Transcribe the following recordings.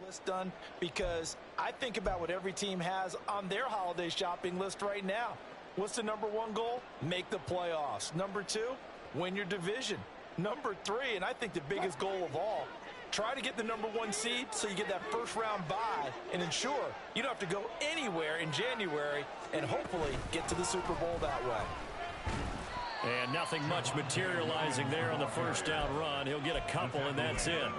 list done because I think about what every team has on their holiday shopping list right now. What's the number one goal? Make the playoffs. Number two, win your division. Number three, and I think the biggest goal of all, try to get the number one seed so you get that first round bye and ensure you don't have to go anywhere in January and hopefully get to the Super Bowl that way. And nothing much materializing there on the first down run. He'll get a couple, and that's it.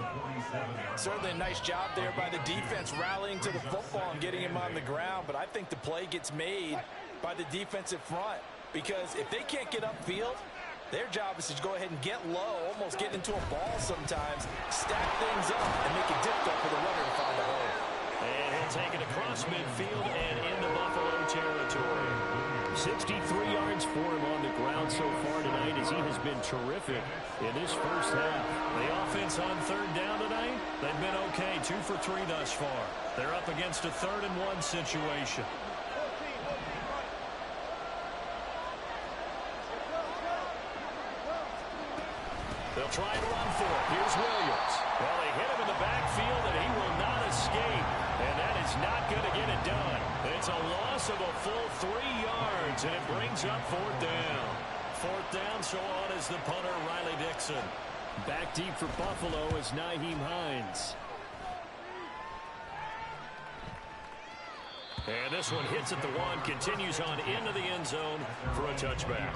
Certainly a nice job there by the defense rallying to the football and getting him on the ground, but I think the play gets made by the defensive front because if they can't get upfield, their job is to go ahead and get low, almost get into a ball sometimes, stack things up, and make it difficult for the runner to find a hole. And he'll take it across midfield and into Buffalo territory. 63 yards for him on the ground so far tonight as he has been terrific in this first half. The offense on third down tonight, they've been okay, 2 for 3 thus far. They're up against a 3rd and 1 situation. They'll try and run for it. Here's Williams. Well, they hit him in the backfield, and he will not escape. And that is not going to get it done. It's a loss of a full 3 yards, and it brings up 4th down. 4th down, so on is the punter, Riley Dixon. Back deep for Buffalo is Nyheim Hines. And this one hits at the 1, continues on into the end zone for a touchback.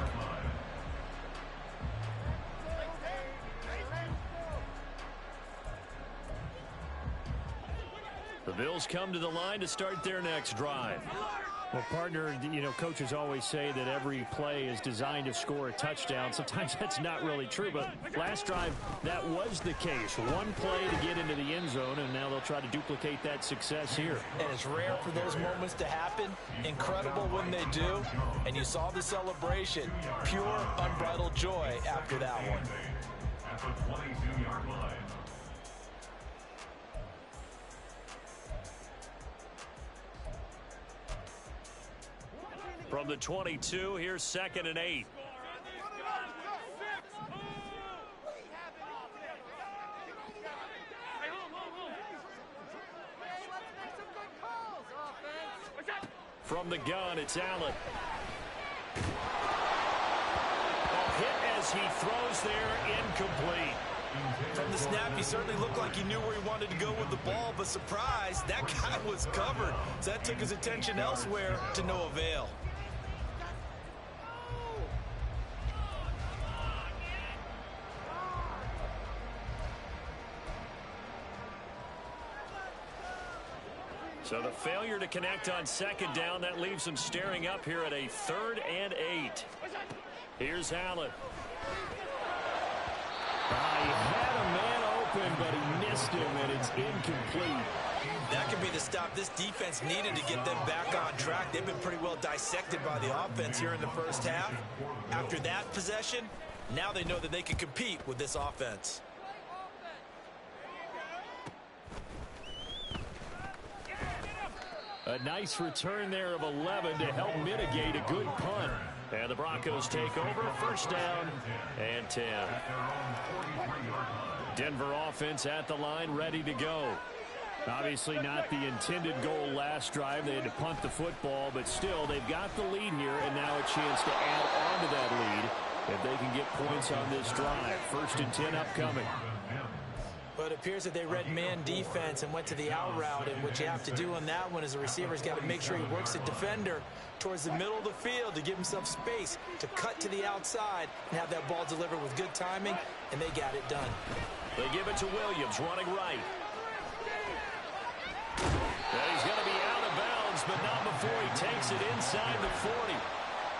The Bills come to the line to start their next drive. Well, partner, coaches always say that every play is designed to score a touchdown. Sometimes that's not really true, but last drive, that was the case. One play to get into the end zone, and now they'll try to duplicate that success here. And it's rare for those moments to happen. Incredible when they do. And you saw the celebration. Pure, unbridled joy after that one. At the 22-yard line. From the 22, here's 2nd and 8. From the gun, it's Allen. A hit as he throws there, incomplete. From the snap, he certainly looked like he knew where he wanted to go with the ball, but surprise, that guy was covered. So that took his attention elsewhere to no avail. So the failure to connect on 2nd down, that leaves him staring up here at a 3rd and 8. Here's Allen. He had a man open, but he missed him, and it's incomplete. That could be the stop this defense needed to get them back on track. They've been pretty well dissected by the offense here in the first half. After that possession, now they know that they can compete with this offense. A nice return there of 11 to help mitigate a good punt. And the Broncos take over, 1st down and 10. Denver offense at the line, ready to go. Obviously not the intended goal last drive. They had to punt the football, but still they've got the lead here and now a chance to add on to that lead if they can get points on this drive. 1st and 10 upcoming. But it appears that they read man defense and went to the out route, and what you have to do on that one is the receiver's got to make sure he works the defender towards the middle of the field to give himself space to cut to the outside and have that ball delivered with good timing, and they got it done. They give it to Williams, running right. And he's going to be out of bounds, but not before he takes it inside the 40.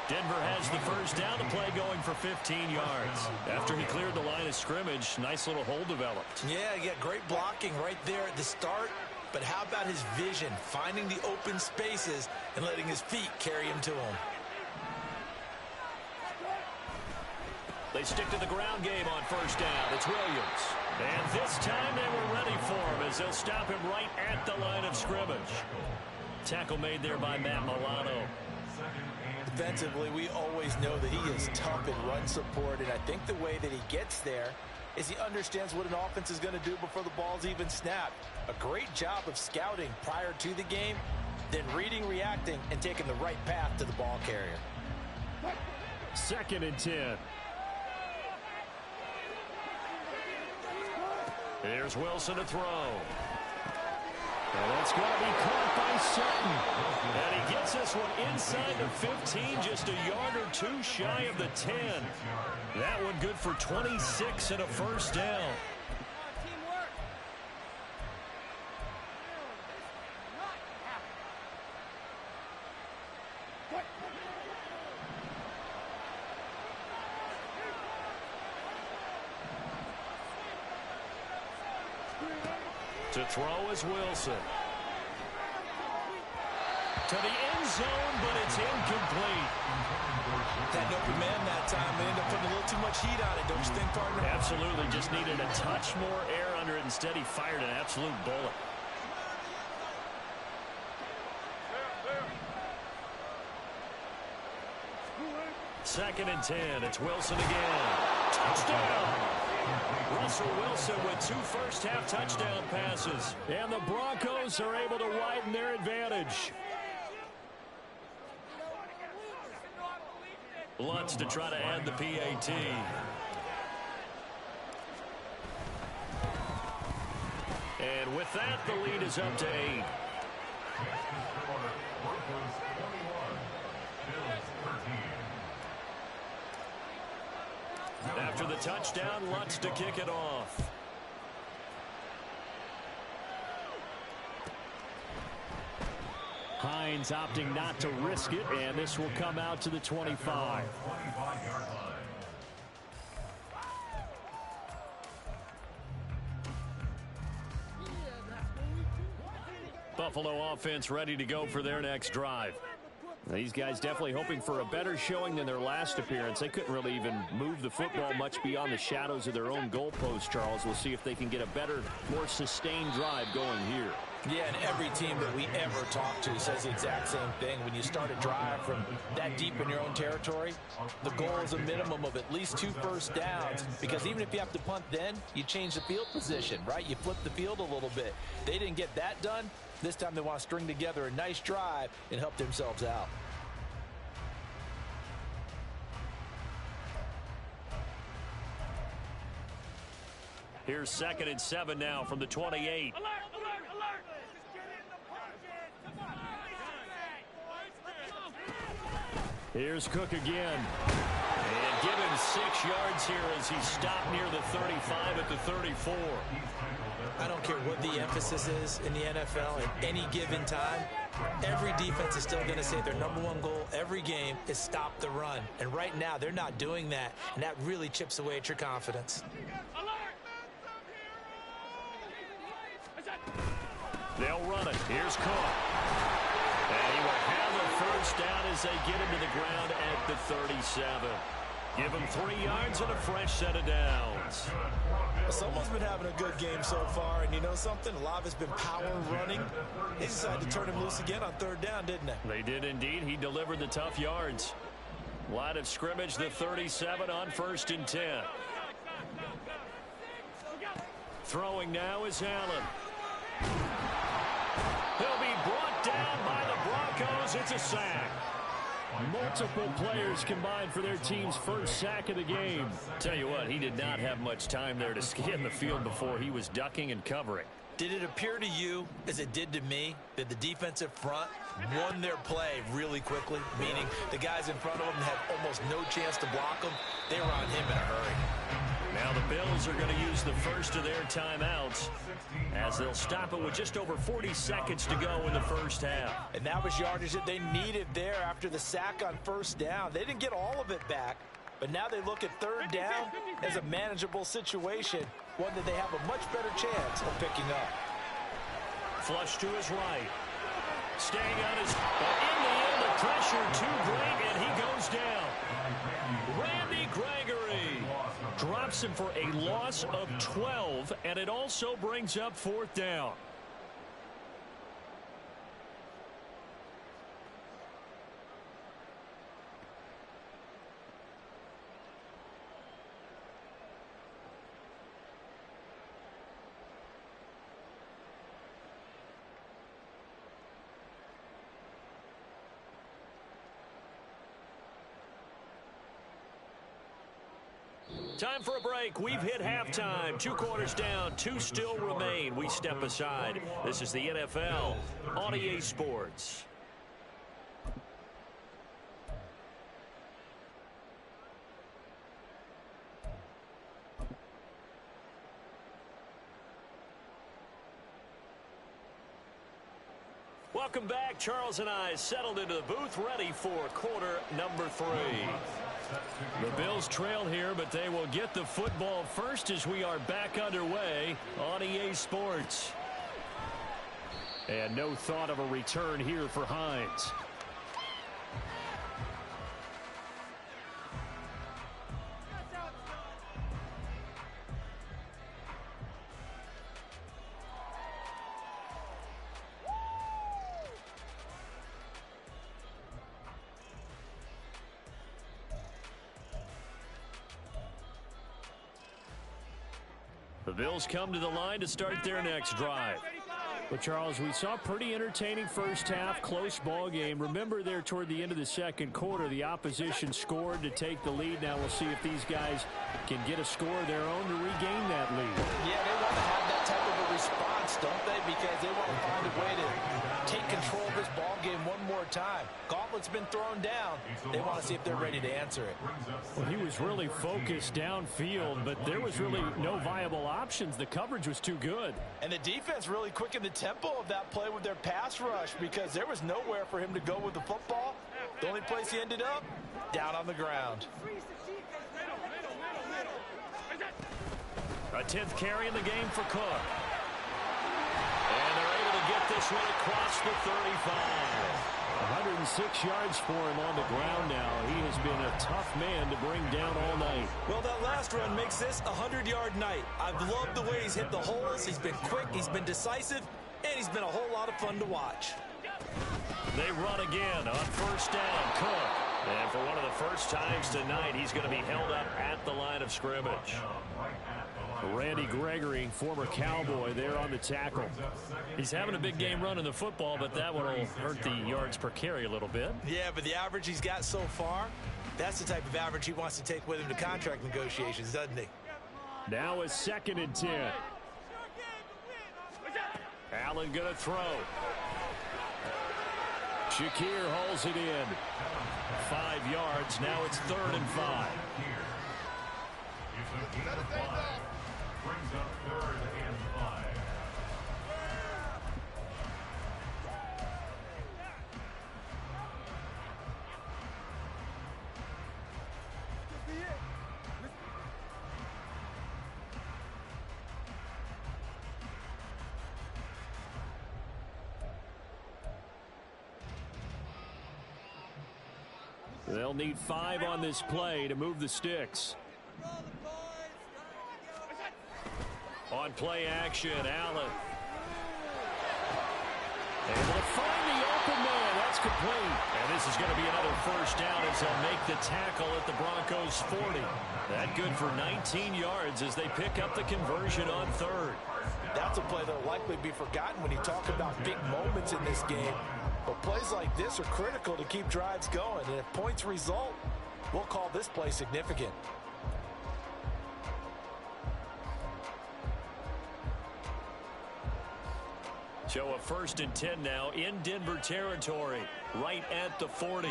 Denver has the 1st down to play, going for 15 yards. After he cleared the line of scrimmage, nice little hole developed. Yeah, great blocking right there at the start. But how about his vision, finding the open spaces and letting his feet carry him to him? They stick to the ground game on 1st down. It's Williams. And this time they were ready for him as they'll stop him right at the line of scrimmage. Tackle made there by Matt Milano. Defensively, we always know that he is tough in run support, and I think the way that he gets there is he understands what an offense is going to do before the ball's even snapped. A great job of scouting prior to the game, then reading, reacting, and taking the right path to the ball carrier. 2nd and 10. Here's Wilson to throw. And that's going to be caught by Sutton. And he gets this one inside the 15, just a yard or two shy of the 10. That one good for 26 and a first down. To throw is Wilson. To the end zone, but it's incomplete. That open man that time, they ended up putting a little too much heat on it, don't you think, partner? Absolutely, just needed a touch more air under it. Instead, he fired an absolute bullet. Second and 10, it's Wilson again. Touchdown! Russell Wilson with 2 first-half touchdown passes. And the Broncos are able to widen their advantage. Lutz to try to add the PAT. And with that, the lead is up to 8. After the touchdown, Lutz to kick it off. Hines opting not to risk it, and this will come out to the 25. Buffalo offense ready to go for their next drive. These guys definitely hoping for a better showing than their last appearance. They couldn't really even move the football much beyond the shadows of their own goalpost, Charles. We'll see if they can get a better, more sustained drive going here. Yeah, and every team that we ever talk to says the exact same thing. When you start a drive from that deep in your own territory, the goal is a minimum of at least 2 first downs, because even if you have to punt then, you change the field position, right? You flip the field a little bit. They didn't get that done. This time they want to string together a nice drive and help themselves out. Here's 2nd and 7 now from the 28. Here's Cook again. And give him 6 yards here as he stopped near the 35 at the 34. I don't care what the emphasis is in the NFL at any given time. Every defense is still going to say their #1 goal every game is stop the run. And right now, they're not doing that. And that really chips away at your confidence. They'll run it. Here's Cook. And he will have a first down as they get him to the ground at the 37. Give him 3 yards and a fresh set of downs. Someone's been having a good game so far, and you know something? A lot of it's been power running. They decided to turn him loose again on 3rd down, didn't they? They did indeed. He delivered the tough yards. Line of scrimmage, the 37 on 1st and 10. Throwing now is Allen. He'll be brought down by the Broncos. It's a sack. Multiple players combined for their team's first sack of the game. Tell you what, he did not have much time there to scan the field before he was ducking and covering. Did it appear to you, as it did to me, that the defensive front won their play really quickly? Meaning the guys in front of them had almost no chance to block them. They were on him in a hurry. Now the Bills are going to use the first of their timeouts as they'll stop it with just over 40 seconds to go in the first half. And that was yardage that they needed there after the sack on 1st down. They didn't get all of it back, but now they look at 3rd down as a manageable situation, one that they have a much better chance of picking up. Flush to his right. Staying on his... But in the end, the pressure too great, and he goes down. Randy Gregory drops him for a loss of 12, and it also brings up 4th down. Time for a break. We've hit halftime. 2 quarters down. 2 still remain. We step aside. This is the NFL on EA Sports. Welcome back. Charles and I settled into the booth, ready for quarter number 3. The Bills trail here, but they will get the football first as we are back underway on EA Sports. And no thought of a return here for Hines. The Bills come to the line to start their next drive. Well, Charles, we saw a pretty entertaining first half, close ball game. Remember there toward the end of the second quarter, the opposition scored to take the lead. Now we'll see if these guys can get a score of their own to regain that lead. Yeah, they want to have that type of a response, don't they? Because they want to find a way to take control of this ball game one more time. Gauntlet's been thrown down. They want to see if they're ready to answer it. Well, he was really focused downfield, but there was really no viable options. The coverage was too good. And the defense really quickened the tempo of that play with their pass rush because there was nowhere for him to go with the football. The only place he ended up, down on the ground. A 10th carry in the game for Cook. And they're able to get this one across the 35. 106 yards for him on the ground now. He has been a tough man to bring down all night. Well, that last run makes this a 100-yard night. I've loved the way he's hit the holes. He's been quick, he's been decisive, and he's been a whole lot of fun to watch. They run again on first down. Cook. And for one of the first times tonight, he's going to be held up at the line of scrimmage. Randy Gregory, former Cowboy, there on the tackle. He's having a big game running the football, but that one will hurt the yards per carry a little bit. Yeah, but the average he's got so far, that's the type of average he wants to take with him to contract negotiations, doesn't he? Now a 2nd and 10. Allen going to throw. Shakir hauls it in. 5 yards. Now it's 3rd and 5. Brings up 3rd and 5. They'll need 5 on this play to move the sticks. On play action, Allen. Able to find the open man. That's complete. And this is going to be another first down as they'll make the tackle at the Broncos 40. That good for 19 yards as they pick up the conversion on 3rd. That's a play that will likely be forgotten when you talk about big moments in this game. But plays like this are critical to keep drives going. And if points result, we'll call this play significant. So a 1st and 10 now in Denver territory, right at the 40.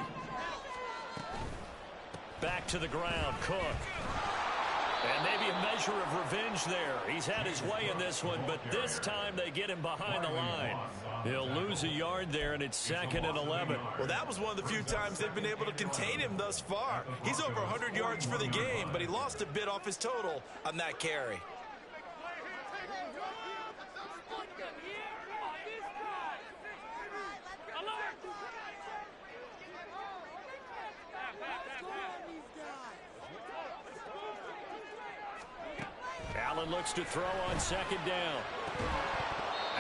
Back to the ground, Cook. And maybe a measure of revenge there. He's had his way in this one, but this time they get him behind the line. He'll lose a yard there, and it's 2nd and 11. Well, that was one of the few times they've been able to contain him thus far. He's over 100 yards for the game, but he lost a bit off his total on that carry. Allen looks to throw on 2nd down.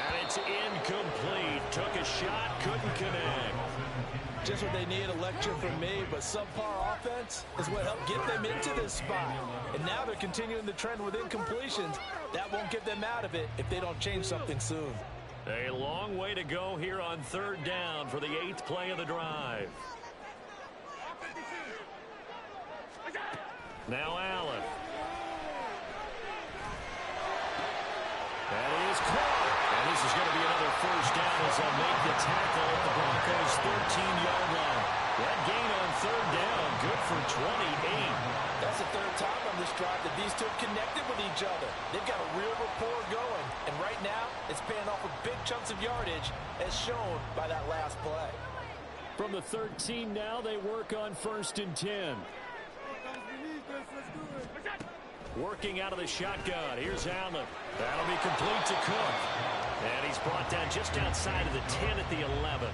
And it's incomplete. Took a shot, couldn't connect. Just what they need, a lecture from me, but subpar offense is what helped get them into this spot. And now they're continuing the trend with incompletions. That won't get them out of it if they don't change something soon. A long way to go here on 3rd down for the 8th play of the drive. Now Allen. this is going to be another first down as they'll make the tackle at the Broncos' 13-yard line. That gain on third down, good for 28. That's the third time on this drive that these two have connected with each other. They've got a real rapport going, and right now it's paying off with big chunks of yardage as shown by that last play. From the 13 now, they work on 1st and 10. Working out of the shotgun. Here's Allen. That'll be complete to Cook. And he's brought down just outside of the 10 at the 11.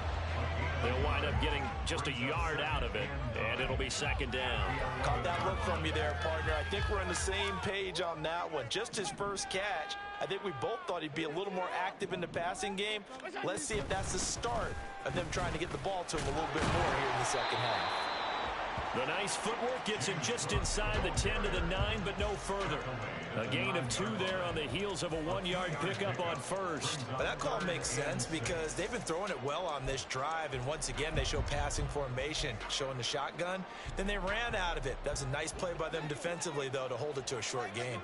They'll wind up getting just a yard out of it, and it'll be 2nd down. Caught that look from you there, partner. I think we're on the same page on that one. Just his first catch. I think we both thought he'd be a little more active in the passing game. Let's see if that's the start of them trying to get the ball to him a little bit more here in the second half. The nice footwork gets him just inside the 10 to the 9, but no further. A gain of 2 there on the heels of a 1-yard pickup on first. But that call makes sense because they've been throwing it well on this drive, and once again they show passing formation, showing the shotgun. Then they ran out of it. That's a nice play by them defensively, though, to hold it to a short gain.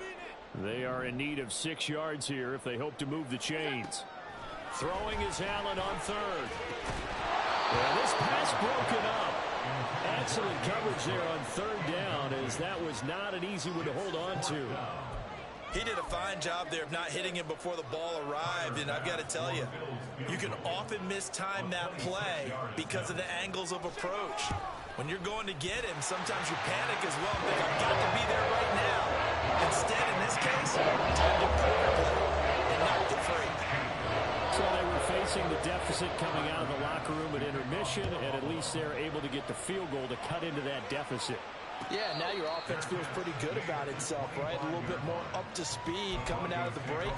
They are in need of 6 yards here if they hope to move the chains. Throwing is Allen on third. Well, this pass broken up. Excellent coverage there on third down, as that was not an easy one to hold on to. He did a fine job there of not hitting him before the ball arrived, and I've got to tell you, you can often mistime that play because of the angles of approach. When you're going to get him, sometimes you panic as well and think, I've got to be there right now. Instead, in this case, timed it perfectly and knocked it free. So they were facing the deficit coming out of the locker room at intermission, and at least they're able to get the field goal to cut into that deficit. Yeah, now your offense feels pretty good about itself, right? A little bit more up to speed coming out of the break.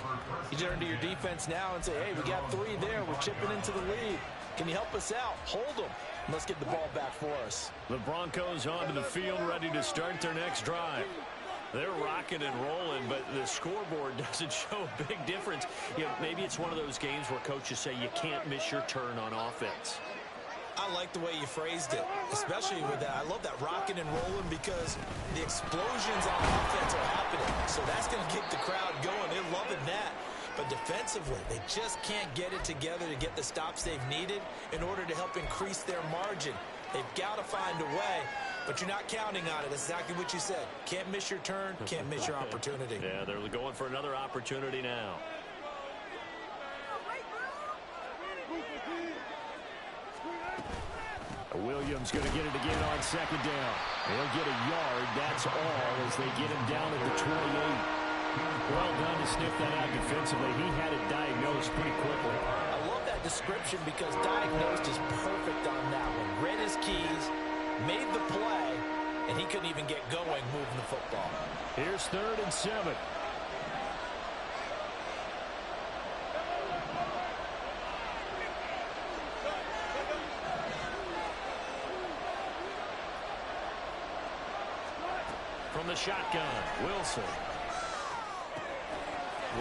You turn to your defense now and say, hey, we got 3 there. We're chipping into the lead. Can you help us out? Hold them. And let's get the ball back for us. The Broncos onto the field, ready to start their next drive. They're rocking and rolling, but the scoreboard doesn't show a big difference. You know, maybe it's one of those games where coaches say you can't miss your turn on offense. I like the way you phrased it, especially with that. I love that rocking and rolling because the explosions on offense are happening. So that's going to get the crowd going. They're loving that. But defensively, they just can't get it together to get the stops they've needed in order to help increase their margin. They've got to find a way, but you're not counting on it. That's exactly what you said. Can't miss your turn, can't miss your opportunity. Yeah, they're going for another opportunity now. Williams going to get it again on 2nd down. They'll get a yard, that's all, as they get him down at the 28. Well done to sniff that out defensively. He had it diagnosed pretty quickly. I love that description because diagnosed is perfect on that one. Read his keys, made the play, and he couldn't even get going moving the football. Here's 3rd and 7. From the shotgun, Wilson.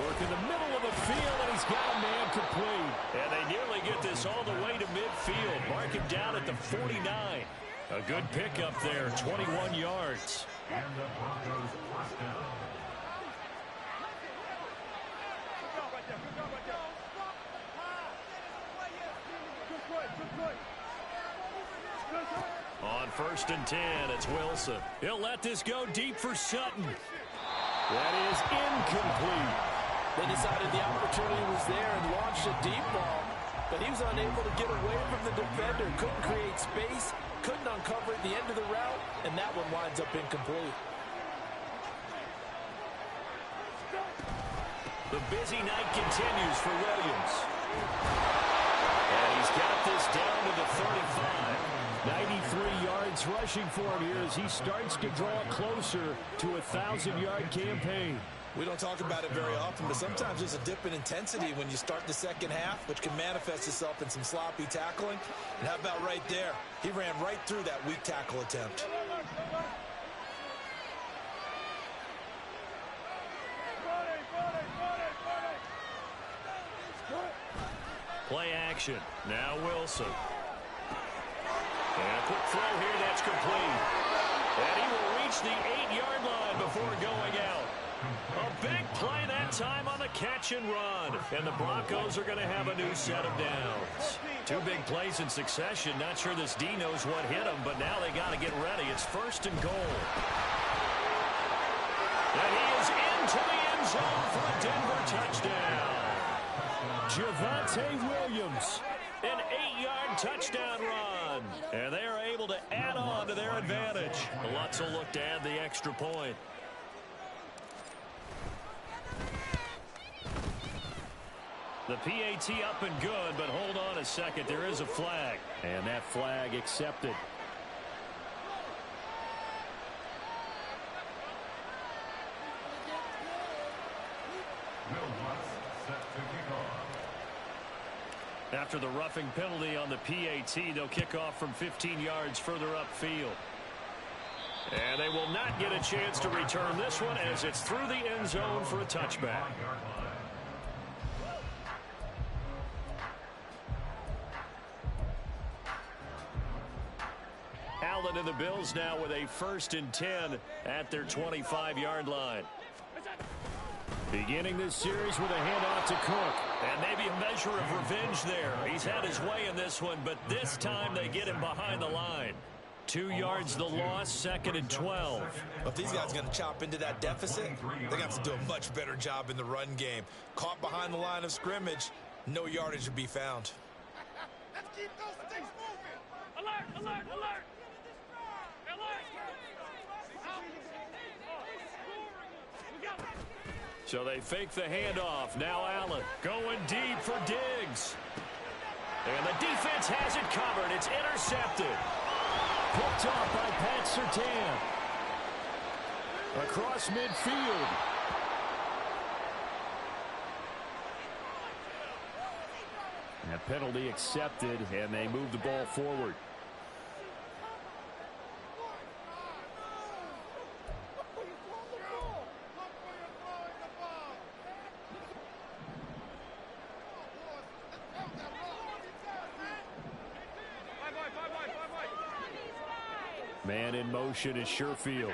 Work in the middle of the field, and he's got a man complete. And they nearly get this all the way to midfield. Mark him down at the 49. A good pickup there, 21 yards. And the Broncos first down. On 1st and 10, it's Wilson. He'll let this go deep for Sutton. That is incomplete. They decided the opportunity was there and launched a deep ball, but he was unable to get away from the defender. Couldn't create space, couldn't uncover at the end of the route, and that one winds up incomplete. The busy night continues for Williams. And he's got this down to the 35. 93 yards rushing for him here as he starts to draw closer to a 1,000-yard campaign. We don't talk about it very often, but sometimes there's a dip in intensity when you start the second half, which can manifest itself in some sloppy tackling. And how about right there? He ran right through that weak tackle attempt. Play action. Now Wilson. And a quick throw here that's complete. And he will reach the 8-yard line before going out. A big play that time on the catch and run. And the Broncos are going to have a new set of downs. Two big plays in succession. Not sure this D knows what hit him, but now they got to get ready. It's 1st and goal. And he is into the end zone for a Denver touchdown. Javonte Williams, an 8-yard touchdown run. And they are able to add on to their advantage. Lutz will look to add the extra point. The PAT up and good, but hold on a second. There is a flag. And that flag accepted. After the roughing penalty on the PAT, they'll kick off from 15 yards further upfield. And they will not get a chance to return this one as it's through the end zone for a touchback. Allen and the Bills now with a 1st and 10 at their 25-yard line. Beginning this series with a handoff to Cook. And maybe a measure of revenge there. He's had his way in this one, but this time they get him behind the line. 2 yards the loss, 2nd and 12. If these guys are going to chop into that deficit, they're going to have to do a much better job in the run game. Caught behind the line of scrimmage, no yardage to be found. Let's keep those things moving. Alert, alert, alert. So they fake the handoff. Now Allen going deep for Diggs. And the defense has it covered. It's intercepted. Picked off by Pat Surtain. Across midfield. And a penalty accepted, and they move the ball forward. Man in motion is Sherfield.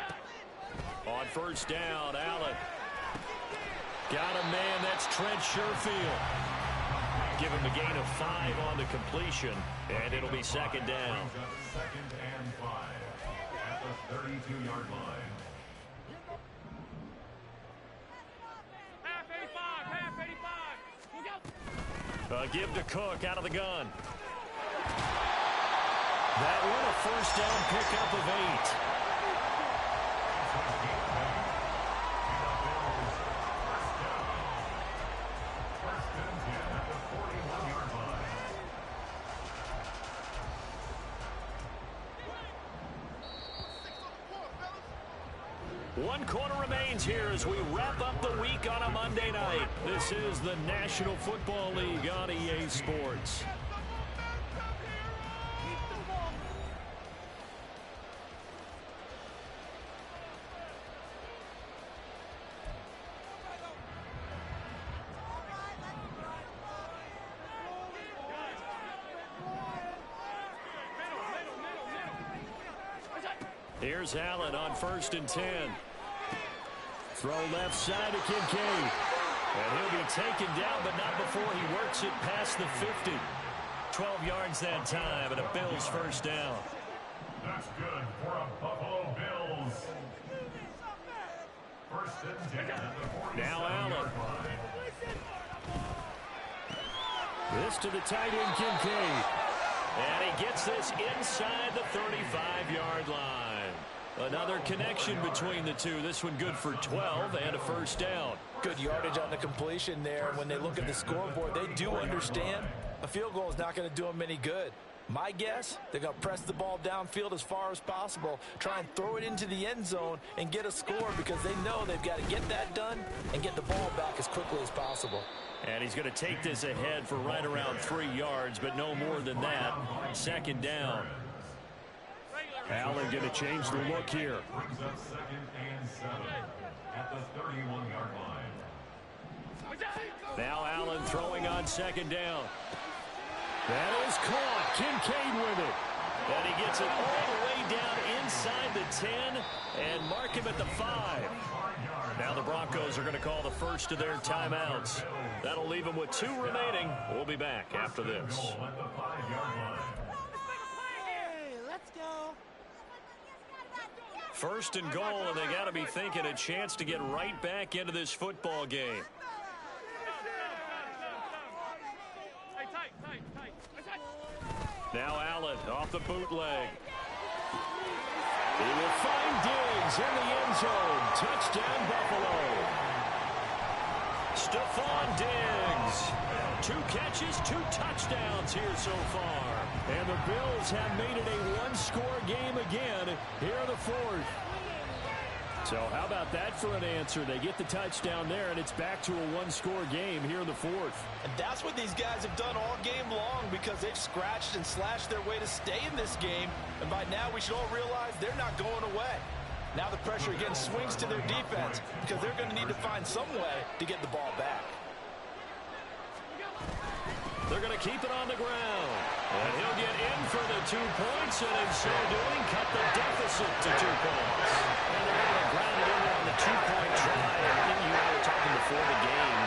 On 1st down, Allen. Got a man, that's Trent Sherfield. Give him a gain of 5 on the completion, and it'll be 2nd down. 2nd and 5 at the 32-yard line. Half 85, half 85. Give to Cook out of the gun. That one a 1st down pickup of 8. One quarter remains here as we wrap up the week on a Monday night. This is the National Football League on EA Sports. Here's Allen on 1st and 10. Throw left side to Kincaid. And he'll be taken down, but not before he works it past the 50. 12 yards that time, and a Bills 1st down. That's good for a Buffalo Bills. 1st and 10 at the 47-yard line. This to the tight end, Kincaid. And he gets this inside the 35-yard line. Another connection between the two. This one good for 12 and a 1st down. Good yardage on the completion there. When they look at the scoreboard, they do understand a field goal is not going to do them any good. My guess, they're going to press the ball downfield as far as possible, try and throw it into the end zone and get a score because they know they've got to get that done and get the ball back as quickly as possible. And he's going to take this ahead for right around 3 yards, but no more than that. 2nd down. Allen going to change the look here. Brings up 2nd and 7 at the 31-yard line. Now Allen throwing on 2nd down. That is caught. Kincaid with it. And he gets it all the way down inside the 10 and mark him at the 5. Now the Broncos are going to call the first of their timeouts. That'll leave them with 2 remaining. We'll be back after this. First and goal, and they got to be thinking a chance to get right back into this football game. Now Allen off the bootleg. He will find Diggs in the end zone. Touchdown, Buffalo. Stephon Diggs. 2 catches, 2 touchdowns here so far. And the Bills have made it a 1-score game again here in the 4th. So how about that for an answer? They get the touchdown there, and it's back to a 1-score game here in the 4th. And that's what these guys have done all game long, because they've scratched and slashed their way to stay in this game. And by now, we should all realize they're not going away. Now the pressure again swings to their defense, because they're going to need to find some way to get the ball back. They're going to keep it on the ground. And he'll get in for the 2 points, and in so doing, cut the deficit to 2 points. And they're able to ground it in there on the 2-point try. And you and I were talking before the game.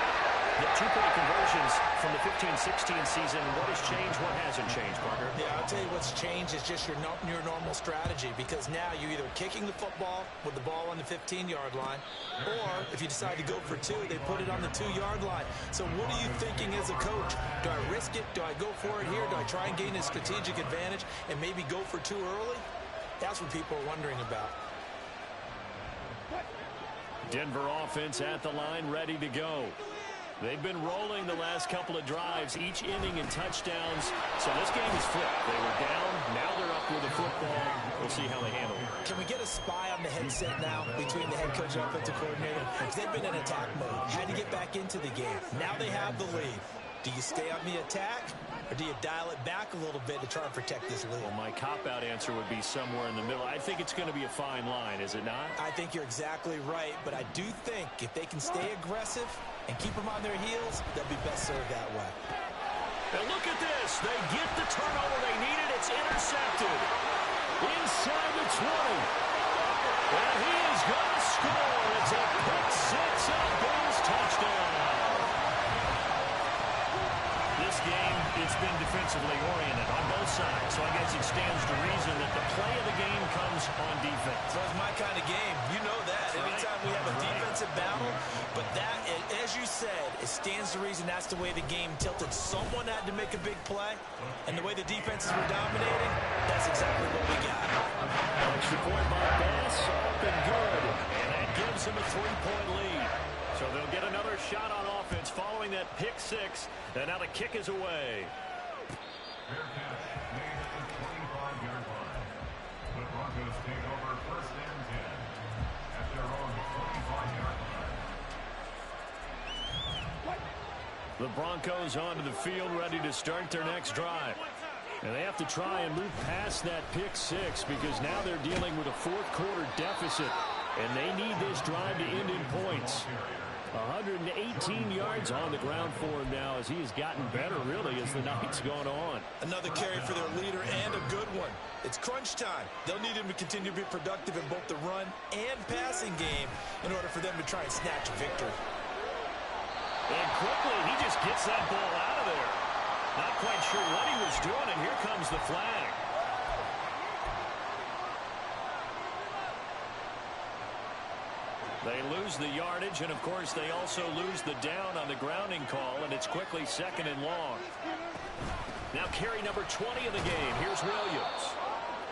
The 2-point conversions from the 15-16 season, what has changed, what hasn't changed, Parker? Yeah, I'll tell you what's changed is just your normal strategy, because now you're either kicking the football with the ball on the 15-yard line, or if you decide to go for 2, they put it on the 2-yard line. So what are you thinking as a coach? Do I risk it? Do I go for it here? Do I try and gain a strategic advantage and maybe go for 2 early? That's what people are wondering about. Denver offense at the line, ready to go. They've been rolling the last couple of drives, each inning in touchdowns. So this game is flipped. They were down, now they're up with the football. We'll see how they handle it. Can we get a spy on the headset now between the head coach and offensive coordinator? Because they've been in attack mode. Had to get back into the game. Now they have the lead. Do you stay on the attack, or do you dial it back a little bit to try and protect this lead? Well, my cop-out answer would be somewhere in the middle. I think it's going to be a fine line, is it not? I think you're exactly right, but I do think if they can stay aggressive and keep them on their heels, they'll be best served that way. And look at this. They get the turnover they needed. It's intercepted. Inside the 20. And he is going to score. It's a pick 6 and a Bills touchdown. This game, it's been defensively oriented on both sides, so I guess it stands to reason that the play of the game comes on defense. So it's my kind of game. You know that. Anytime we have a defensive battle, but that, as you said, it stands to reason that's the way the game tilted. Someone had to make a big play, and the way the defenses were dominating, that's exactly what we got. Extra point by Bass, up and good, and that gives them a 3-point lead. So they'll get another shot on offense following that pick 6, and now the kick is away. Fair catch made at the 25-yard line. The Broncos take over 1st and 10 at their own 25-yard line. The Broncos onto the field, ready to start their next drive. And they have to try and move past that pick 6, because now they're dealing with a 4th-quarter deficit, and they need this drive to end in points. 118 yards on the ground for him now, as he has gotten better, really, as the night's gone on. Another carry for their leader, and a good one. It's crunch time. They'll need him to continue to be productive in both the run and passing game in order for them to try and snatch a victory. And quickly, he just gets that ball out of there. Not quite sure what he was doing, and here comes the flag. They lose the yardage, and of course they also lose the down on the grounding call, and it's quickly 2nd and long. Now carry number 20 of the game. Here's Williams.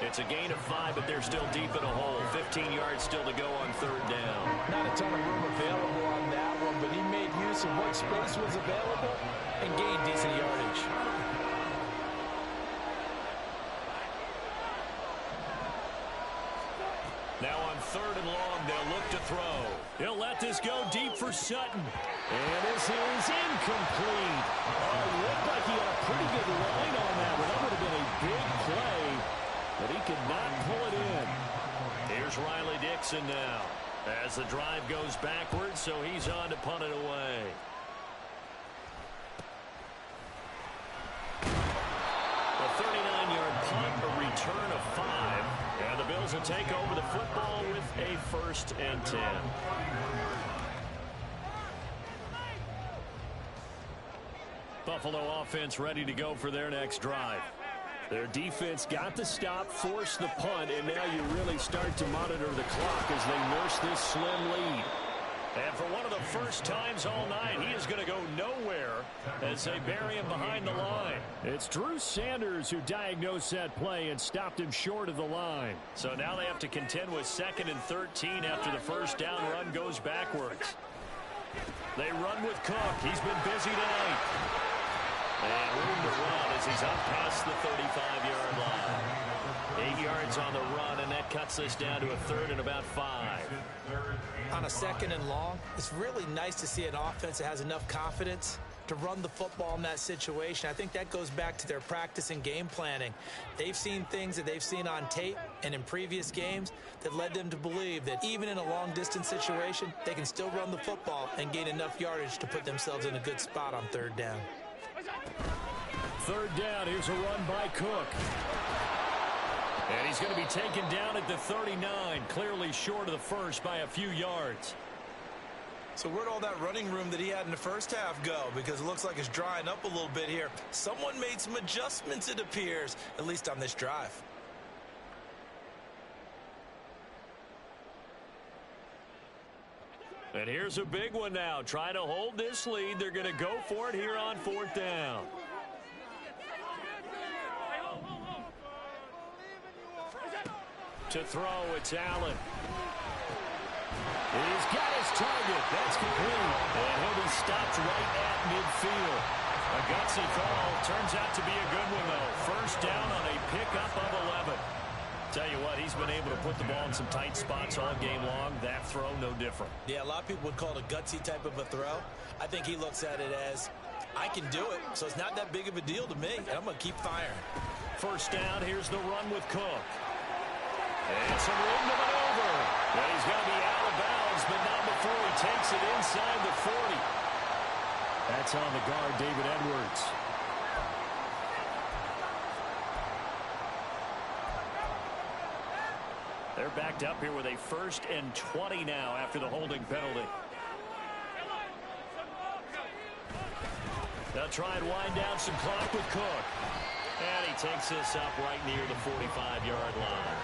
It's a gain of 5, but they're still deep in a hole. 15 yards still to go on 3rd down. Not a ton of room available on that one, but he made use of what space was available and gained decent yardage. Now on 3rd and long, they'll look to throw. He'll let this go deep for Sutton. And this is incomplete. Oh, it looked like he had a pretty good line on that one. That would have been a big play, but he could not pull it in. Here's Riley Dixon now, as the drive goes backwards, so he's on to punt it away. A 39-yard punt, a return Bills will take over the football with a 1st and 10. Buffalo offense ready to go for their next drive. Their defense got the stop, forced the punt, and now you really start to monitor the clock as they nurse this slim lead. And for one of the first times all night, he is going to go nowhere as they bury him behind the line. It's Drew Sanders who diagnosed that play and stopped him short of the line. So now they have to contend with 2nd and 13 after the first down run goes backwards. They run with Cook. He's been busy tonight. And room to run as he's up past the 35-yard line. 8 yards on the run, and that cuts this down to a 3rd and about 5. On a 2nd and long, it's really nice to see an offense that has enough confidence to run the football in that situation. I think that goes back to their practice and game planning. They've seen things that they've seen on tape and in previous games that led them to believe that even in a long-distance situation, they can still run the football and gain enough yardage to put themselves in a good spot on 3rd down. 3rd down, here's a run by Cook. And he's going to be taken down at the 39, clearly short of the first by a few yards. So where'd all that running room that he had in the first half go? Because it looks like it's drying up a little bit here. Someone made some adjustments, it appears, at least on this drive. And here's a big one now. Trying to hold this lead. They're going to go for it here on 4th down. To throw, it's Allen. He's got his target. That's complete. And he'll be stopped right at midfield. A gutsy call. Turns out to be a good one, though. 1st down on a pickup of 11. Tell you what, he's been able to put the ball in some tight spots all game long. That throw, no different. Yeah, a lot of people would call it a gutsy type of a throw. I think he looks at it as, I can do it, so it's not that big of a deal to me, and I'm going to keep firing. 1st down, here's the run with Cook. And some room to maneuver. And he's going to be out of bounds, but not before he takes it inside the 40. That's on the guard, David Edwards. They're backed up here with a 1st and 20 now after the holding penalty. They'll try and wind down some clock with Cook. And he takes this up right near the 45-yard line.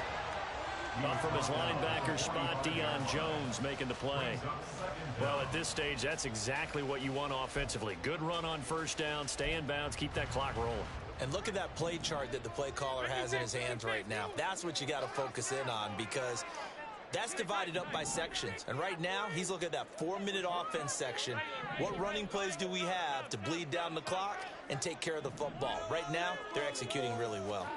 Up from his linebacker spot, Deion Jones making the play. Well, at this stage, that's exactly what you want offensively. Good run on 1st down, stay in bounds, keep that clock rolling. And look at that play chart that the play caller has in his hands right now. That's what you got to focus in on, because that's divided up by sections. And right now, he's looking at that 4-minute offense section. What running plays do we have to bleed down the clock and take care of the football? Right now, they're executing really well.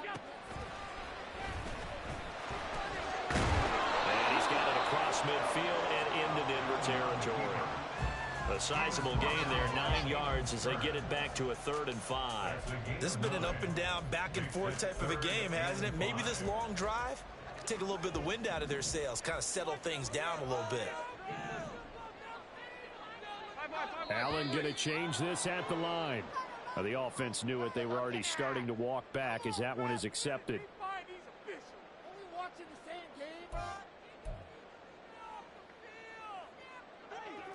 And he's got it across midfield and into Denver territory. A sizable gain there, 9 yards as they get it back to a 3rd and 5. This has been an up and down, back and forth type of a game, hasn't it? Maybe this long drive could take a little bit of the wind out of their sails, kind of settle things down a little bit. Allen going to change this at the line. Now, the offense knew it. They were already starting to walk back as that one is accepted.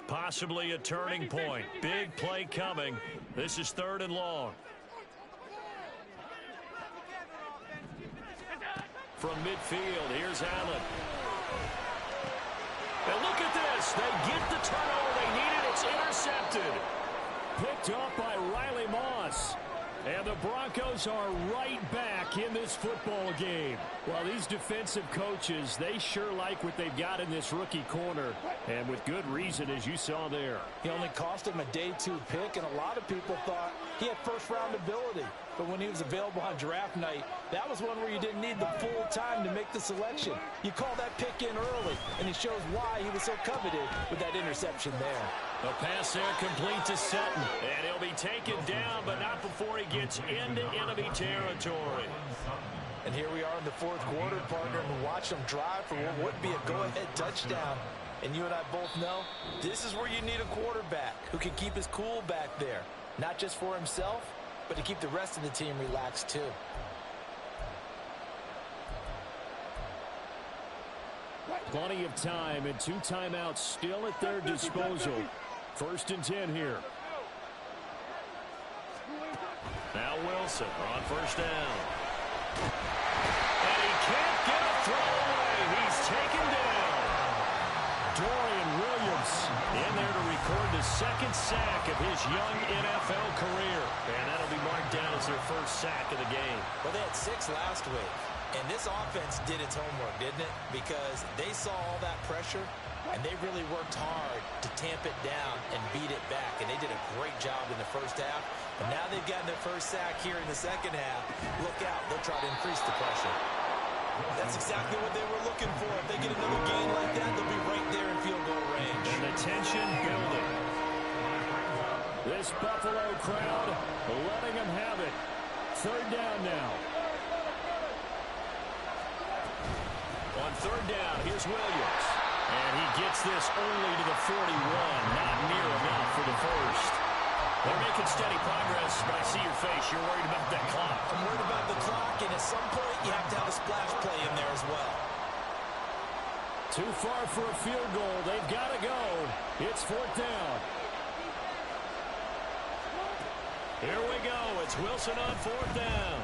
Possibly a turning point. Big play coming. This is 3rd and long. From midfield, here's Allen. And look at this. They get the turnover they needed. It's intercepted. Picked up by Riley Moss. And the Broncos are right back in this football game. Well, these defensive coaches, they sure like what they've got in this rookie corner. And with good reason, as you saw there. He only cost him a day 2 pick, and a lot of people thought he had 1st-round ability. But when he was available on draft night, that was one where you didn't need the full time to make the selection. You call that pick in early, and it shows why he was so coveted with that interception there. A pass there complete to Sutton. And he'll be taken down, but not before he gets into enemy territory. And here we are in the 4th quarter, partner, and watch them drive for what would be a go-ahead touchdown. And you and I both know this is where you need a quarterback who can keep his cool back there. Not just for himself, but to keep the rest of the team relaxed too. Plenty of time and 2 timeouts still at their disposal. 1st and 10 here. Now Wilson on 1st down. And he can't get a throw away. He's taken down. Dorian Williams In there to record the 2nd sack of his young NFL career. And that'll be marked down as their 1st sack of the game. Well, they had 6 last week. And this offense did its homework, didn't it? Because they saw all that pressure, and they really worked hard to tamp it down and beat it back. And they did a great job in the 1st half. But now they've gotten their 1st sack here in the 2nd half. Look out. They'll try to increase the pressure. That's exactly what they were looking for. If they get another gain like that, they'll be right there in field goal range. And the tension building. This Buffalo crowd letting them have it. 3rd down now. On 3rd down, here's Williams. And he gets this only to the 41. Not near enough for the 1st. They're making steady progress, but I see your face. You're worried about that clock. I'm worried about the clock, and at some point, you have to have a splash play in there as well. Too far for a field goal. They've got to go. It's 4th down. Here we go. It's Wilson on 4th down.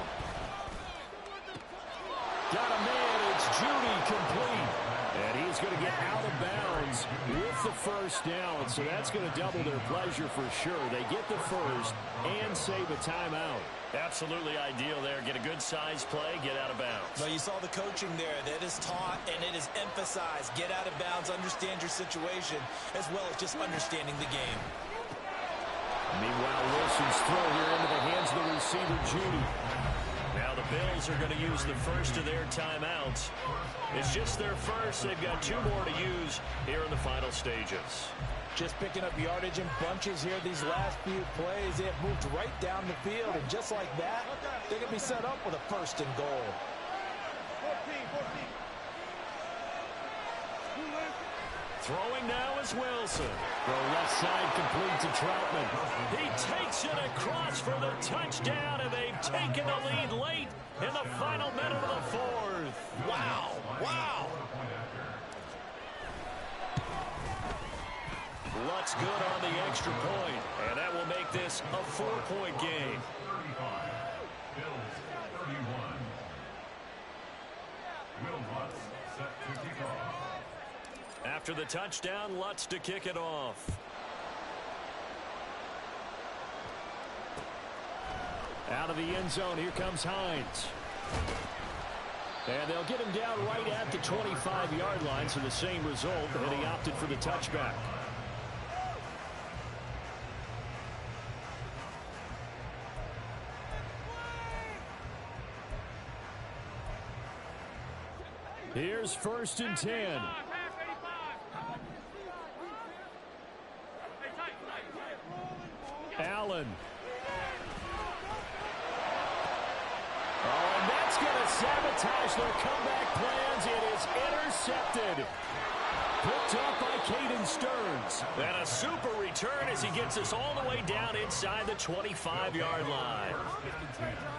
Got a man. It's Judy complete. And he's going to get out of bounds with the 1st down. So that's going to double their pleasure for sure. They get the 1st and save a timeout. Absolutely ideal there. Get a good size play, get out of bounds. Well, you saw the coaching there. That is taught and it is emphasized. Get out of bounds, understand your situation, as well as just understanding the game. Meanwhile, Wilson's throw here into the hands of the receiver, Judy. Now the Bills are going to use the 1st of their timeouts. It's just their 1st. They've got 2 more to use here in the final stages. Just picking up yardage in bunches here these last few plays. They have moved right down the field, and just like that, they're going to be set up with a 1st and goal. 14. Throwing now is Wilson. The left side complete to Troutman. He takes it across for the touchdown, and they've taken the lead late in the final minute of the 4th. Wow. Wow. Lutz good on the extra point, and that will make this a 4-point game. 35. Bills 31. Will Lutz set to kick off. After the touchdown, Lutz to kick it off. Out of the end zone, here comes Hines. And they'll get him down right at the 25-yard line, so the same result, and he opted for the touchback. Here's 1st and 10. Allen. Oh, and that's going to sabotage their comeback plans. It is intercepted. Picked up by Caden Stearns. And a super return as he gets us all the way down inside the 25-yard line.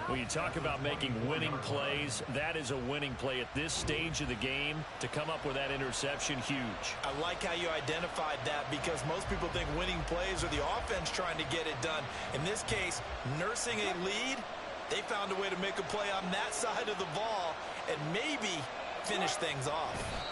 When you talk about making winning plays, that is a winning play at this stage of the game. To come up with that interception, huge. I like how you identified that, because most people think winning plays are the offense trying to get it done. In this case, nursing a lead, they found a way to make a play on that side of the ball and maybe finish things off.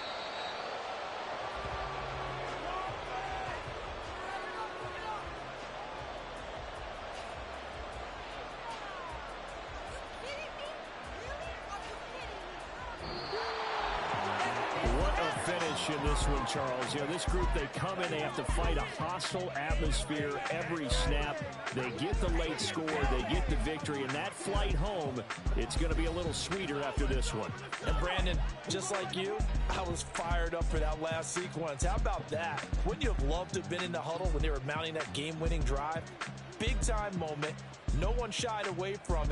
In this one, Charles. You know, this group, they come in, they have to fight a hostile atmosphere every snap. They get the late score, they get the victory, and that flight home, it's going to be a little sweeter after this one. And Brandon, just like you, I was fired up for that last sequence. How about that? Wouldn't you have loved to have been in the huddle when they were mounting that game-winning drive? Big-time moment. No one shied away from it.